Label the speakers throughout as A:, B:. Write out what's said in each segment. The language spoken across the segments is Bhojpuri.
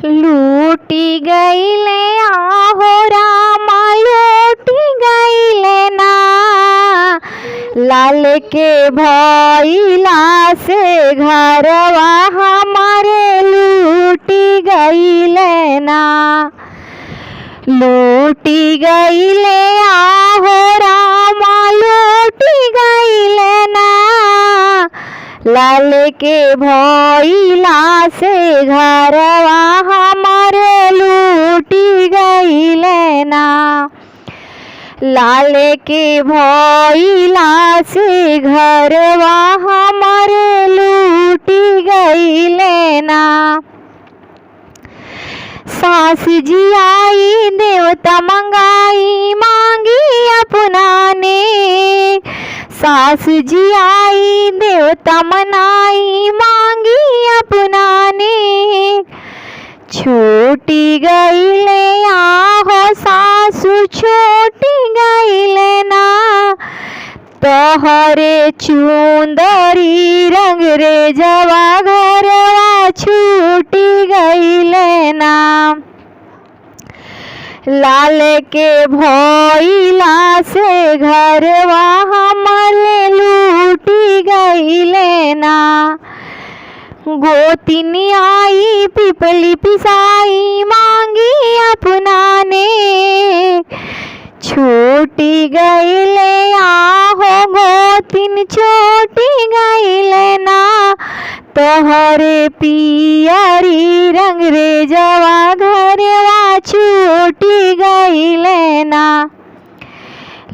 A: लूटी गईले आहो रामा लूटी गईले ना, लाल के भइला से घरवा हमारे लूटी गईले ना। लूटी गईले आहो रामा लूटी गईले ना, लाल के भइला से घरवा हमारे लूटी गईले ना। लाल के भइला से घरवा हमारे लूटी गईले ना। सास जी आई देवता मंगाई मांगी अपना ने, सास जी आई देवता मनाई मांगी अपना ने। छूटी गईले आहो सासु छूटी गईले ना, तोहरे चुंदरी रंग रे जवा घरवा छूटी गईले ना। लाल के भइला से घरवा हमारे लूटी गईले ना। गोतिनी आई पिपली पिसाई मांगी अपना ने, छूटी गईले आहो गोतिन छूटी गईले ना। तोहरे पियरी रंग रे जवा घरवा छूटी गईले ना।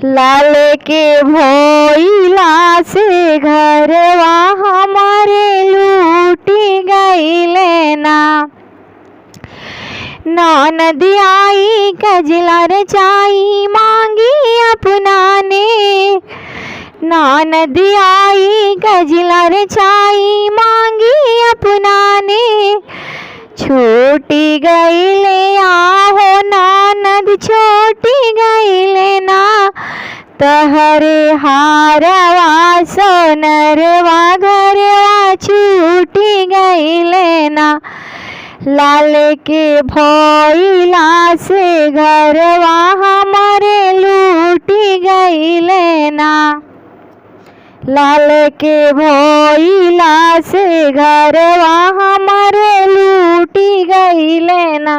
A: लाल के भइला से घरवा हमारे लूटी गईले ना। ननद आई कजला रचाई मांगी अपना ने, ननद आई कजला रचाई मांगी अपना ने। छूटी गईले आहो ननद छूटी गईले ना, तहरे हारवा सोनरवा घरवा छूटी गईले ना। लाल के भइला से घरवा हमारे लूटी गईले ना। लाल के भइला से घरवा हमारे लूटी गईले ना।